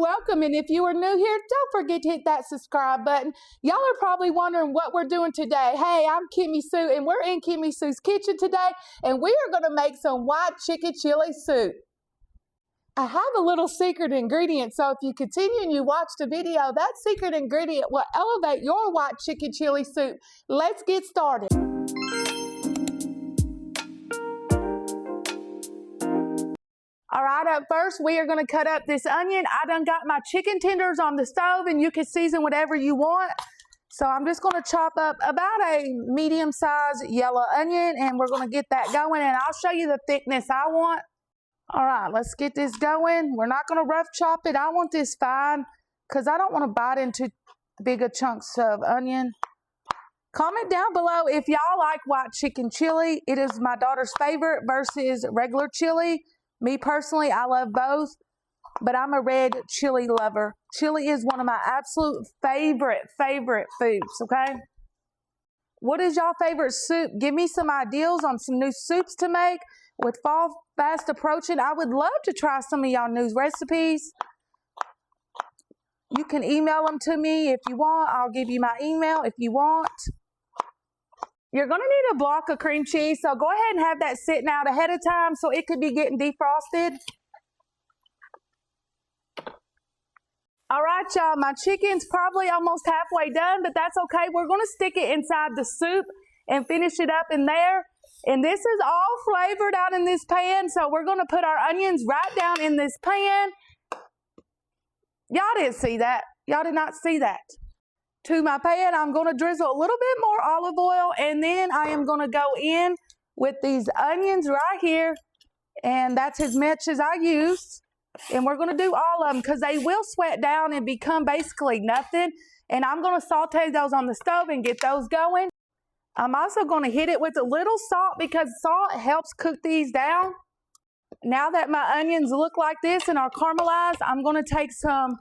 welcome. And if you are new here, don't forget to hit that subscribe button. Y'all are probably wondering what we're doing today. Hey, I'm Kimmy Sue, and we're in Kimmy Sue's kitchen today, and we are going to make some white chicken chili soup. I have a little secret ingredient, so if you continue and you watch the video, that secret ingredient will elevate your white chicken chili soup. Let's get started. All right, up first, we are going to cut up this onion. I done got my chicken tenders on the stove, and you can season whatever you want. So I'm just going to chop up about a medium-sized yellow onion, and we're going to get that going, and I'll show you the thickness I want. All right, let's get this going. We're not going to rough chop it. I want this fine because I don't want to bite into bigger chunks of onion. Comment down below if y'all like white chicken chili. It is my daughter's favorite versus regular chili. Me personally, I love both, but I'm a red chili lover. Chili is one of my absolute favorite foods, okay? What is y'all favorite soup? Give me some ideas on some new soups to make. With fall fast approaching, I would love to try some of y'all new recipes. You can email them to me if you want. I'll give you my email if you want. You're going to need a block of cream cheese, so go ahead and have that sitting out ahead of time so it could be getting defrosted. All right, y'all, my chicken's probably almost halfway done, but that's okay. We're going to stick it inside the soup and finish it up in there. And this is all flavored out in this pan, so we're going to put our onions right down in this pan. Y'all didn't see that. Y'all did not see that. To my pan, I'm going to drizzle a little bit more olive oil, and then I am going to go in with these onions right here, and that's as much as I use. And we're going to do all of them because they will sweat down and become basically nothing. And I'm going to saute those on the stove and get those going. I'm also going to hit it with a little salt because salt helps cook these down. Now that my onions look like this and are caramelized, I'm going to take some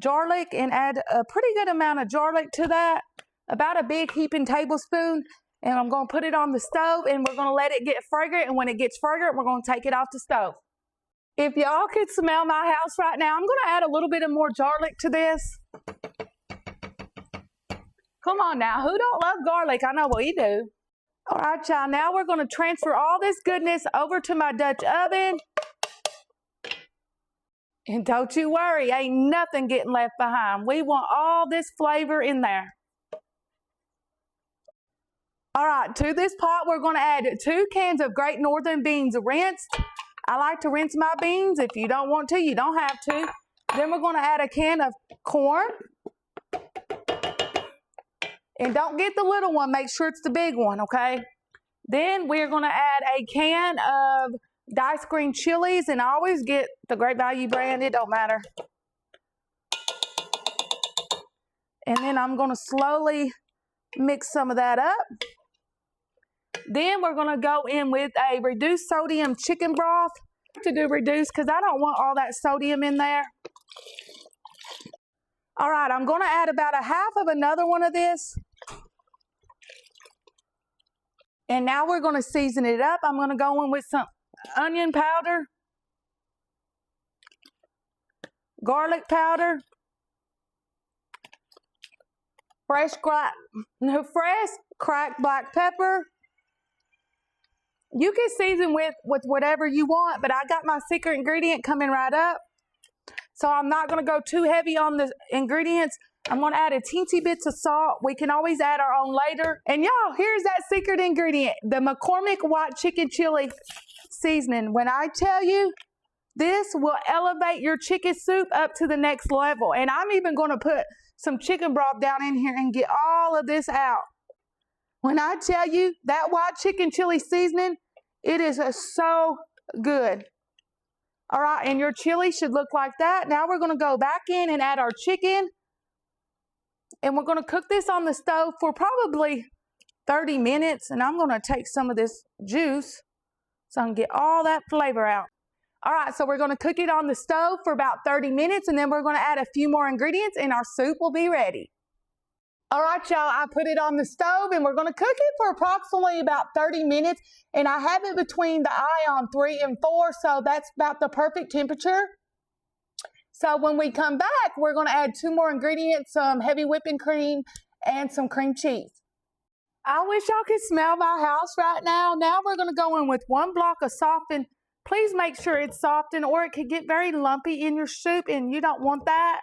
garlic and add a pretty good amount of garlic to that, about a big heaping tablespoon, and I'm going to put it on the stove and we're going to let it get fragrant, and when it gets fragrant, we're going to take it off the stove. If y'all could smell my house right now, I'm going to add a little bit of more garlic to this. Come on now, who don't love garlic? I know we do. All right, y'all, now we're going to transfer all this goodness over to my Dutch oven. And don't you worry, ain't nothing getting left behind. We want all this flavor in there. All right, to this pot, we're going to add 2 cans of Great Northern beans rinsed. I like to rinse my beans. If you don't want to, you don't have to. Then we're going to add a can of corn. And don't get the little one, make sure it's the big one, okay? Then we're going to add a can of diced green chilies, and I always get the Great Value brand, it don't matter. And then I'm going to slowly mix some of that up. Then we're going to go in with a reduced sodium chicken broth. To do reduced because I don't want all that sodium in there. All right, I'm going to add about a half of another one of this. And now we're going to season it up. I'm going to go in with some onion powder, garlic powder, fresh cracked black pepper. You can season with whatever you want, but I got my secret ingredient coming right up. So I'm not going to go too heavy on the ingredients. I'm going to add a teensy bits of salt. We can always add our own later. And y'all, here's that secret ingredient, the McCormick white chicken chili seasoning. When I tell you, this will elevate your chicken soup up to the next level. And I'm even going to put some chicken broth down in here and get all of this out. When I tell you that white chicken chili seasoning, it is so good. All right, and your chili should look like that. Now we're going to go back in and add our chicken. And we're going to cook this on the stove for probably 30 minutes. And I'm going to take some of this juice so I can get all that flavor out. All right, so we're going to cook it on the stove for about 30 minutes. And then we're going to add a few more ingredients and our soup will be ready. All right, y'all, I put it on the stove and we're going to cook it for approximately about 30 minutes. And I have it between the eye on 3 and 4, so that's about the perfect temperature. So when we come back, we're going to add 2 more ingredients, some heavy whipping cream and some cream cheese. I wish y'all could smell my house right now. Now we're going to go in with 1 block of softened. Please make sure it's softened or it could get very lumpy in your soup and you don't want that.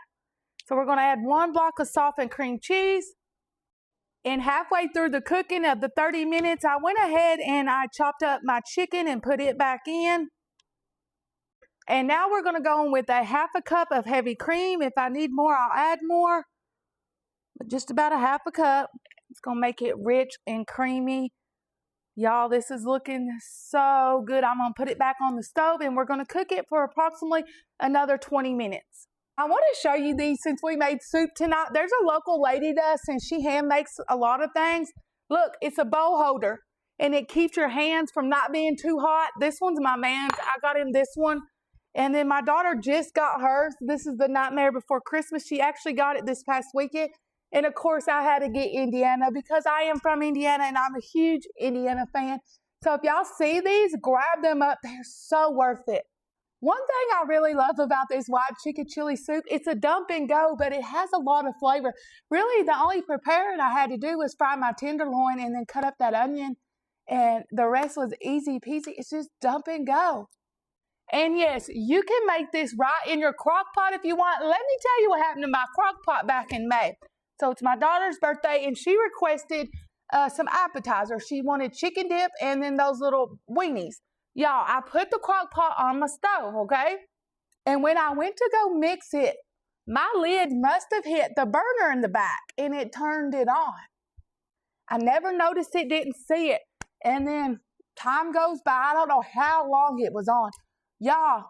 So we're going to add 1 block of softened cream cheese. And halfway through the cooking of the 30 minutes, I went ahead and I chopped up my chicken and put it back in. And now we're going to go in with a 1/2 cup of heavy cream. If I need more, I'll add more. But just about a 1/2 cup. It's going to make it rich and creamy. Y'all, this is looking so good. I'm going to put it back on the stove and we're going to cook it for approximately another 20 minutes. I want to show you these since we made soup tonight. There's a local lady to us and she hand makes a lot of things. Look, it's a bowl holder and it keeps your hands from not being too hot. This one's my man's. I got him this one. And then my daughter just got hers. This is the Nightmare Before Christmas. She actually got it this past weekend. And of course, I had to get Indiana because I am from Indiana and I'm a huge Indiana fan. So if y'all see these, grab them up. They're so worth it. One thing I really love about this white chicken chili soup, it's a dump and go, but it has a lot of flavor. Really, the only preparing I had to do was fry my tenderloin and then cut up that onion. And the rest was easy peasy. It's just dump and go. And yes, you can make this right in your crock pot if you want. Let me tell you what happened to my crock pot back in May. So it's my daughter's birthday and she requested some appetizers. She wanted chicken dip and then those little weenies. Y'all, I put the crock pot on my stove, okay? And when I went to go mix it, my lid must have hit the burner in the back and it turned it on. I never noticed it, didn't see it. And then time goes by, I don't know how long it was on. Y'all,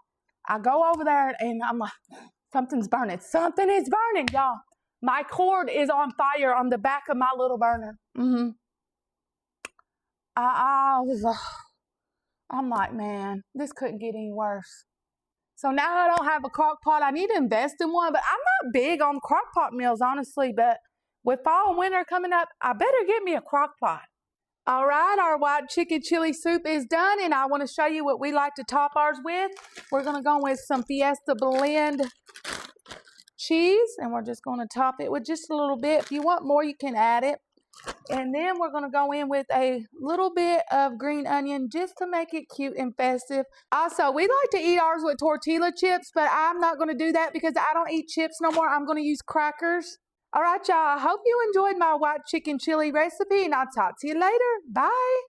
I go over there and I'm like, something's burning. Something is burning, y'all. My cord is on fire on the back of my little burner. I'm like, man, this couldn't get any worse. So now I don't have a crock pot. I need to invest in one, but I'm not big on crock pot meals, honestly. But with fall and winter coming up, I better get me a crock pot. All right, our white chicken chili soup is done, and I want to show you what we like to top ours with. We're going to go with some Fiesta Blend cheese, and we're just going to top it with just a little bit. If you want more, you can add it. And then we're going to go in with a little bit of green onion just to make it cute and festive. Also, we like to eat ours with tortilla chips, but I'm not going to do that because I don't eat chips no more. I'm going to use crackers. All right, y'all. I hope you enjoyed my white chicken chili recipe, and I'll talk to you later. Bye.